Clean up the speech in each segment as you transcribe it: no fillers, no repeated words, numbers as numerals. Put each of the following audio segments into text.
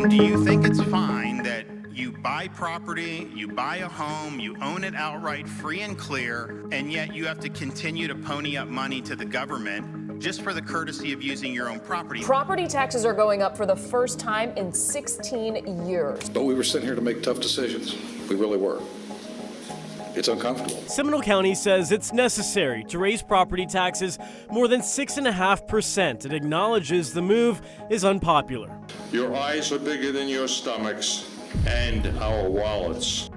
Do you think it's fine that you buy property, you buy a home, you own it outright free and clear, and yet you have to continue to pony up money to the government just for the courtesy of using your own property? Property taxes are going up for the first time in 16 years. But we were sitting here to make tough decisions. We really were. It's uncomfortable. Seminole County says it's necessary to raise property taxes more than 6.5%. It acknowledges the move is unpopular. Your eyes are bigger than your stomachs and our wallets.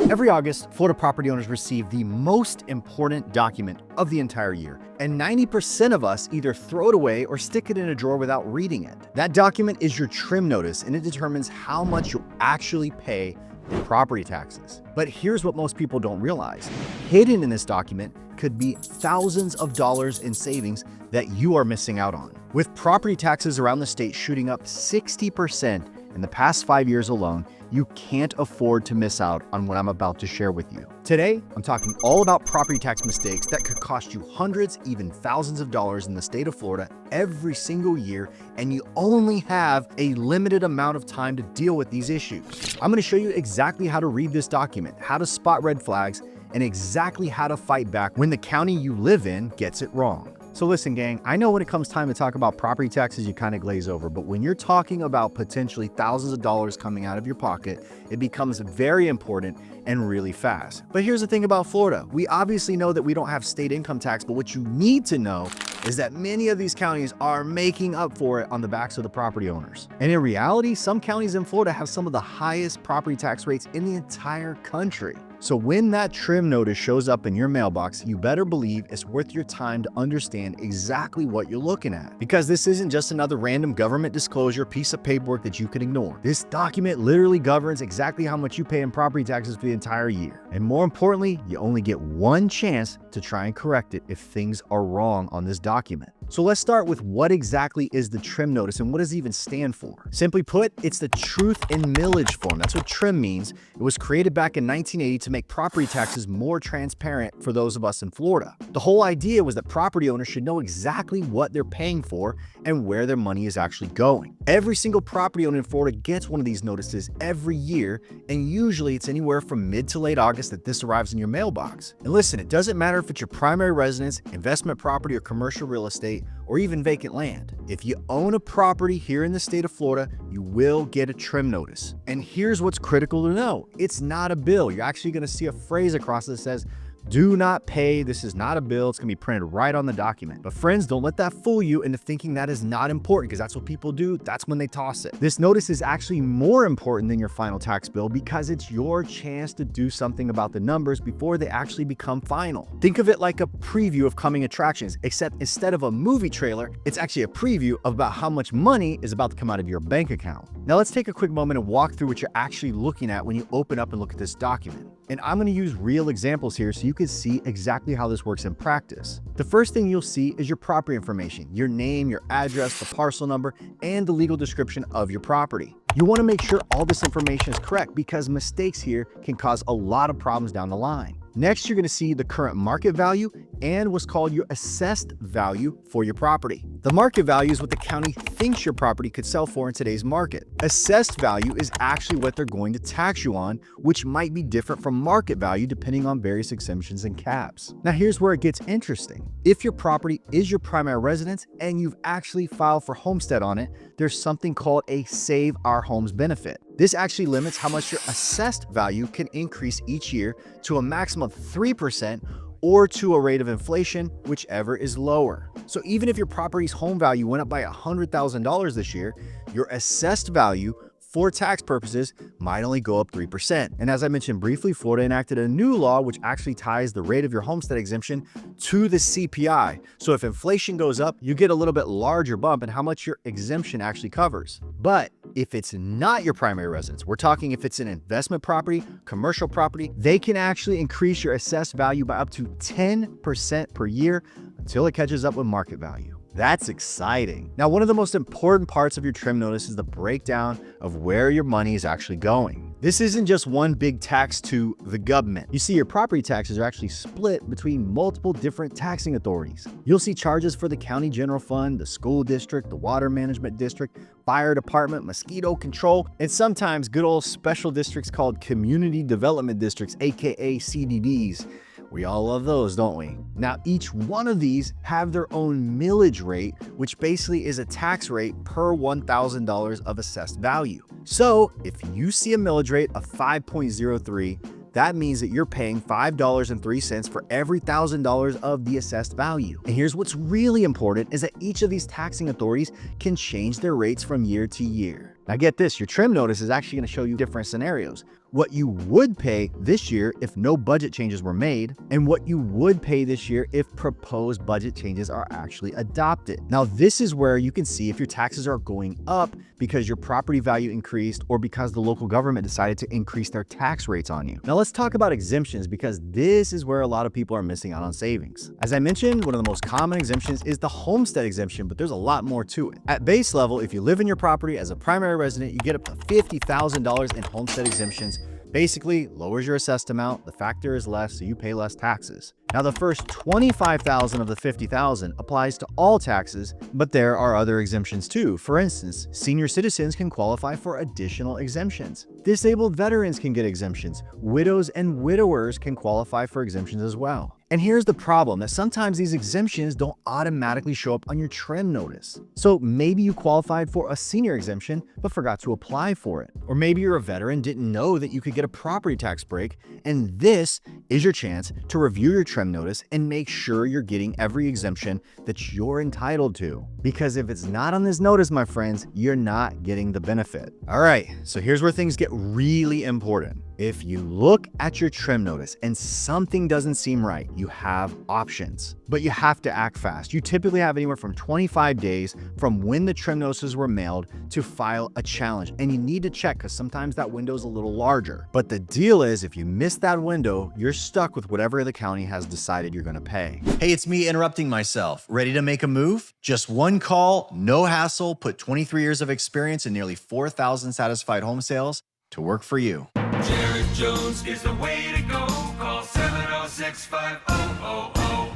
Every August, Florida property owners receive the most important document of the entire year, and 90% of us either throw it away or stick it in a drawer without reading it. That document is your trim notice, and it determines how much you'll actually pay in property taxes. But here's what most people don't realize. Hidden in this document could be thousands of dollars in savings that you are missing out on. With property taxes around the state shooting up 60% in the past 5 years alone, you can't afford to miss out on what I'm about to share with you. Today, I'm talking all about property tax mistakes that could cost you hundreds, even thousands of dollars in the state of Florida every single year, and you only have a limited amount of time to deal with these issues. I'm gonna show you exactly how to read this document, how to spot red flags, and exactly how to fight back when the county you live in gets it wrong. So listen, gang, I know when it comes time to talk about property taxes, you kind of glaze over, but when you're talking about potentially thousands of dollars coming out of your pocket, it becomes very important and really fast. But here's the thing about Florida. We obviously know that we don't have state income tax, but what you need to know is that many of these counties are making up for it on the backs of the property owners. And in reality, some counties in Florida have some of the highest property tax rates in the entire country. So when that trim notice shows up in your mailbox, you better believe it's worth your time to understand exactly what you're looking at. Because this isn't just another random government disclosure piece of paperwork that you can ignore. This document literally governs exactly how much you pay in property taxes for the entire year. And more importantly, you only get one chance to try and correct it if things are wrong on this document. So let's start with what exactly is the trim notice and what does it even stand for? Simply put, it's the truth in millage form. That's what trim means. It was created back in 1980 to make property taxes more transparent for those of us in Florida. The whole idea was that property owners should know exactly what they're paying for and where their money is actually going. Every single property owner in Florida gets one of these notices every year, and usually it's anywhere from mid to late August that this arrives in your mailbox. And listen, it doesn't matter if it's your primary residence, investment property, or commercial real estate, or even vacant land. If you own a property here in the state of Florida, you will get a trim notice. And here's what's critical to know. It's not a bill. You're actually going to see a phrase across it that says, "Do not pay. This is not a bill." It's going to be printed right on the document. But friends, don't let that fool you into thinking that is not important, because that's what people do. That's when they toss it. This notice is actually more important than your final tax bill because it's your chance to do something about the numbers before they actually become final. Think of it like a preview of coming attractions, except instead of a movie trailer, it's actually a preview about how much money is about to come out of your bank account. Now let's take a quick moment and walk through what you're actually looking at when you open up and look at this document. And I'm going to use real examples here so you can see exactly how this works in practice. The first thing you'll see is your property information, your name, your address, the parcel number, and the legal description of your property. You want to make sure all this information is correct because mistakes here can cause a lot of problems down the line. Next, you're going to see the current market value and what's called your assessed value for your property. The market value is what the county thinks your property could sell for in today's market. Assessed value is actually what they're going to tax you on, which might be different from market value depending on various exemptions and caps. Now here's where it gets interesting. If your property is your primary residence and you've actually filed for homestead on it, there's something called a Save Our Homes benefit. This actually limits how much your assessed value can increase each year to a maximum of 3% or to a rate of inflation, whichever is lower. So even if your property's home value went up by $100,000 this year, your assessed value for tax purposes might only go up 3%. And as I mentioned briefly, Florida enacted a new law which actually ties the rate of your homestead exemption to the CPI. So if inflation goes up, you get a little bit larger bump in how much your exemption actually covers. But if it's not your primary residence, we're talking if it's an investment property, commercial property, they can actually increase your assessed value by up to 10% per year until it catches up with market value. That's exciting. Now, one of the most important parts of your trim notice is the breakdown of where your money is actually going. This isn't just one big tax to the government. You see, your property taxes are actually split between multiple different taxing authorities. You'll see charges for the county general fund, the school district, the water management district, fire department, mosquito control, and sometimes good old special districts called community development districts, aka CDDs. We all love those, don't we? Now, each one of these have their own millage rate, which basically is a tax rate per $1,000 of assessed value. So if you see a millage rate of 5.03, that means that you're paying $5.03 for every $1,000 of the assessed value. And here's what's really important is that each of these taxing authorities can change their rates from year to year. Now get this, your trim notice is actually going to show you different scenarios. What you would pay this year if no budget changes were made, and what you would pay this year if proposed budget changes are actually adopted. Now, this is where you can see if your taxes are going up because your property value increased or because the local government decided to increase their tax rates on you. Now, let's talk about exemptions because this is where a lot of people are missing out on savings. As I mentioned, one of the most common exemptions is the homestead exemption, but there's a lot more to it. At base level, if you live in your property as a primary resident, you get up to $50,000 in homestead exemptions. Basically, lowers your assessed amount, the factor is less, so you pay less taxes. Now, the first $25,000 of the $50,000 applies to all taxes, but there are other exemptions too. For instance, senior citizens can qualify for additional exemptions. Disabled veterans can get exemptions. Widows and widowers can qualify for exemptions as well. And here's the problem, that sometimes these exemptions don't automatically show up on your trim notice. So maybe you qualified for a senior exemption, but forgot to apply for it. Or maybe you're a veteran, didn't know that you could get a property tax break, and this is your chance to review your trim notice and make sure you're getting every exemption that you're entitled to. Because if it's not on this notice, my friends, you're not getting the benefit. All right, so here's where things get really important. If you look at your trim notice and something doesn't seem right, you have options, but you have to act fast. You typically have anywhere from 25 days from when the trim notices were mailed to file a challenge. And you need to check because sometimes that window is a little larger. But the deal is if you miss that window, you're stuck with whatever the county has decided you're going to pay. Hey, it's me interrupting myself. Ready to make a move? Just one call, no hassle, put 23 years of experience and nearly 4,000 satisfied home sales to work for you. Jared Jones is the way to go. Call 706-5000.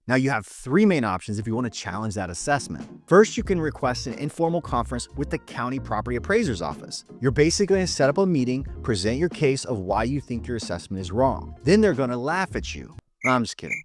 Now you have three main options if you want to challenge that assessment. First, you can request an informal conference with the county property appraiser's office. You're basically going to set up a meeting, present your case of why you think your assessment is wrong. Then they're going to laugh at you. No, I'm just kidding.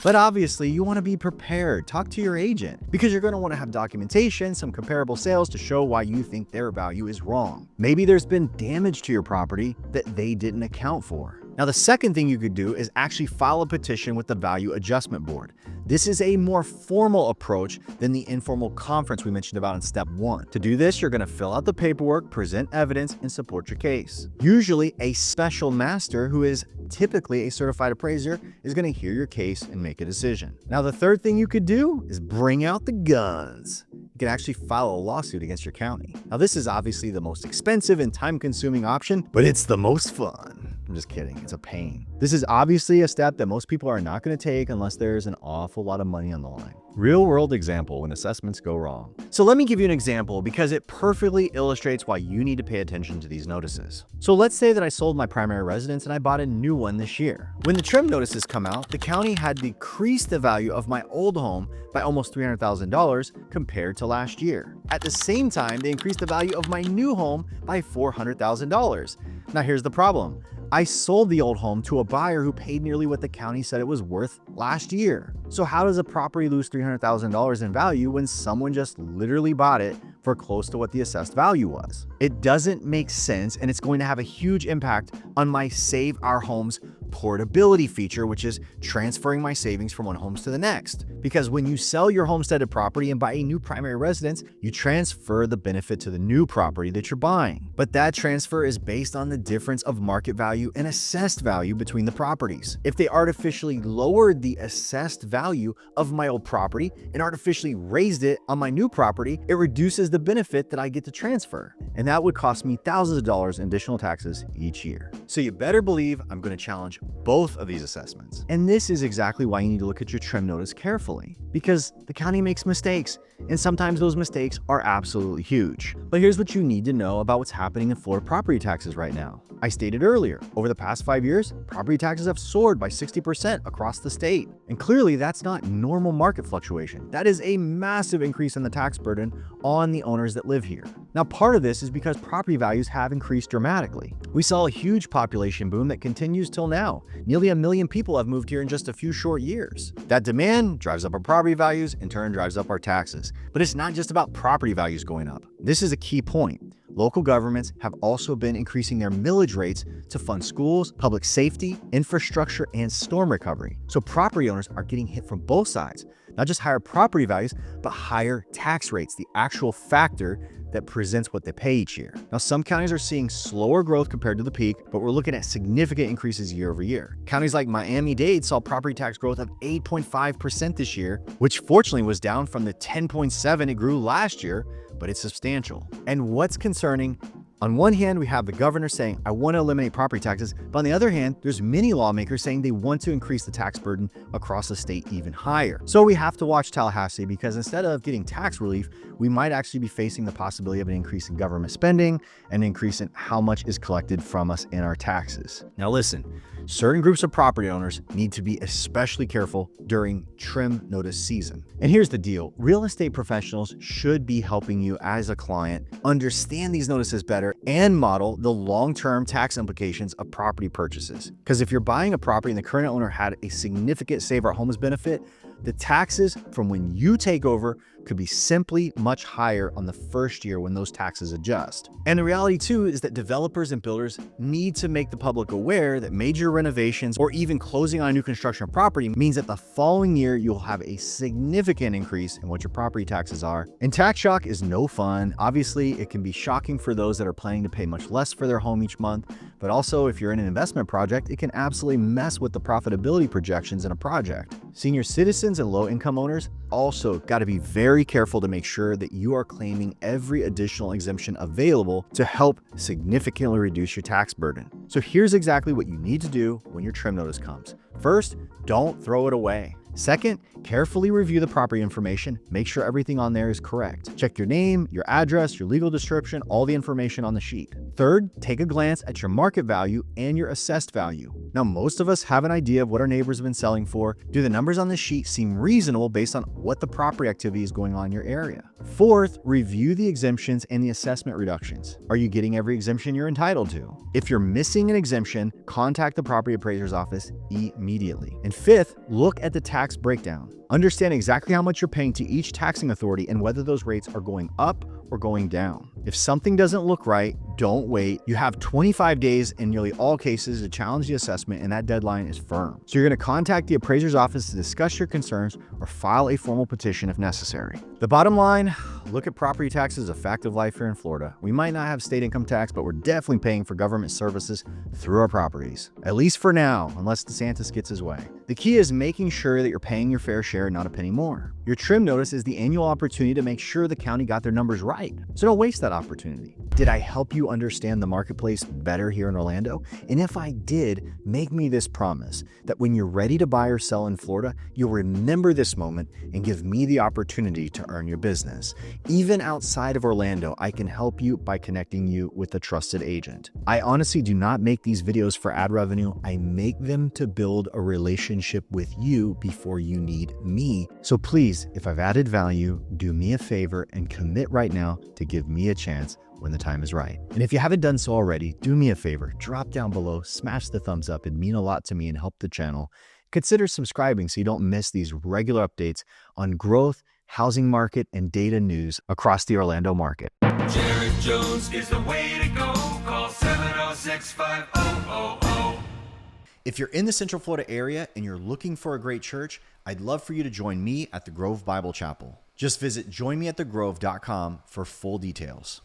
But obviously, you want to be prepared. Talk to your agent because you're going to want to have documentation, some comparable sales to show why you think their value is wrong. Maybe there's been damage to your property that they didn't account for. Now, the second thing you could do is actually file a petition with the Value Adjustment Board. This is a more formal approach than the informal conference we mentioned about in step 1. To do this, you're going to fill out the paperwork, present evidence, and support your case. Usually, a special master, who is typically a certified appraiser, is going to hear your case and make a decision. Now, the third thing you could do is bring out the guns. You can actually file a lawsuit against your county. Now, this is obviously the most expensive and time-consuming option, but it's the most fun. I'm just kidding. It's a pain. This is obviously a step that most people are not going to take unless there's an awful lot of money on the line. Real world example when assessments go wrong. So let me give you an example because it perfectly illustrates why you need to pay attention to these notices. So let's say that I sold my primary residence and I bought a new one this year. When the trim notices come out, the county had decreased the value of my old home by almost $300,000 compared to last year. At the same time, they increased the value of my new home by $400,000. Now here's the problem. I sold the old home to a buyer who paid nearly what the county said it was worth last year. So how does a property lose $300,000 in value when someone just literally bought it for close to what the assessed value was? It doesn't make sense, and it's going to have a huge impact on my Save Our Homes portability feature, which is transferring my savings from one home to the next. Because when you sell your homesteaded property and buy a new primary residence, you transfer the benefit to the new property that you're buying. But that transfer is based on the difference of market value and assessed value between the properties. If they artificially lowered the assessed value of my old property and artificially raised it on my new property, it reduces the benefit that I get to transfer. And that would cost me thousands of dollars in additional taxes each year. So you better believe I'm going to challenge both of these assessments. And this is exactly why you need to look at your trim notice carefully, because the county makes mistakes, and sometimes those mistakes are absolutely huge. But here's what you need to know about what's happening in Florida property taxes right now. I stated earlier, over the past 5 years, property taxes have soared by 60% across the state. And clearly that's not normal market fluctuation. That is a massive increase in the tax burden on the owners that live here. Now, part of this is because property values have increased dramatically. We saw a huge population boom that continues till now. Nearly 1 million people have moved here in just a few short years. That demand drives up our property values, in turn drives up our taxes. But it's not just about property values going up. This is a key point. Local governments have also been increasing their millage rates to fund schools, public safety, infrastructure, and storm recovery. So property owners are getting hit from both sides, not just higher property values, but higher tax rates, the actual factor that presents what they pay each year. Now, some counties are seeing slower growth compared to the peak, but we're looking at significant increases year over year. Counties like Miami-Dade saw property tax growth of 8.5% this year, which fortunately was down from the 10.7% it grew last year, but it's substantial. And what's concerning, on one hand, we have the governor saying, I want to eliminate property taxes, but on the other hand, there's many lawmakers saying they want to increase the tax burden across the state even higher. So we have to watch Tallahassee, because instead of getting tax relief, we might actually be facing the possibility of an increase in government spending, an increase in how much is collected from us in our taxes. Now listen, certain groups of property owners need to be especially careful during trim notice season. And here's the deal, real estate professionals should be helping you as a client understand these notices better and model the long-term tax implications of property purchases. Because if you're buying a property and the current owner had a significant Save Our Homes benefit, the taxes from when you take over could be simply much higher on the first year when those taxes adjust. And the reality too is that developers and builders need to make the public aware that major renovations or even closing on a new construction property means that the following year you'll have a significant increase in what your property taxes are. And tax shock is no fun. Obviously, it can be shocking for those that are planning to pay much less for their home each month, but also if you're in an investment project, it can absolutely mess with the profitability projections in a project. Senior citizens and low-income owners also got to be very careful to make sure that you are claiming every additional exemption available to help significantly reduce your tax burden. So here's exactly what you need to do when your trim notice comes. First, don't throw it away. Second, carefully review the property information. Make sure everything on there is correct. Check your name, your address, your legal description, all the information on the sheet. Third, take a glance at your market value and your assessed value. Now, most of us have an idea of what our neighbors have been selling for. Do the numbers on the sheet seem reasonable based on what the property activity is going on in your area? Fourth, review the exemptions and the assessment reductions. Are you getting every exemption you're entitled to? If you're missing an exemption, contact the property appraiser's office immediately. And fifth, look at the tax breakdown. Understand exactly how much you're paying to each taxing authority and whether those rates are going up or going down. If something doesn't look right, don't wait. You have 25 days in nearly all cases to challenge the assessment, and that deadline is firm. So you're going to contact the appraiser's office to discuss your concerns or file a formal petition if necessary. The bottom line, look at property taxes as a fact of life here in Florida. We might not have state income tax, but we're definitely paying for government services through our properties. At least for now, unless DeSantis gets his way. The key is making sure that you're paying your fair share, not a penny more. Your trim notice is the annual opportunity to make sure the county got their numbers right. So don't waste that opportunity. Did I help you understand the marketplace better here in Orlando? And if I did, make me this promise that when you're ready to buy or sell in Florida, you'll remember this moment and give me the opportunity to earn your business. Even outside of Orlando, I can help you by connecting you with a trusted agent. I honestly do not make these videos for ad revenue. I make them to build a relationship with you before you need me. So please, if I've added value, do me a favor and commit right now to give me a chance when the time is right. And if you haven't done so already, do me a favor, drop down below, smash the thumbs up. It'd mean a lot to me and help the channel. Consider subscribing so you don't miss these regular updates on growth, housing market, and data news across the Orlando market. Jared Jones is the way to go. Call 706-5000. If you're in the Central Florida area and you're looking for a great church, I'd love for you to join me at the Grove Bible Chapel. Just visit joinmeatthegrove.com for full details.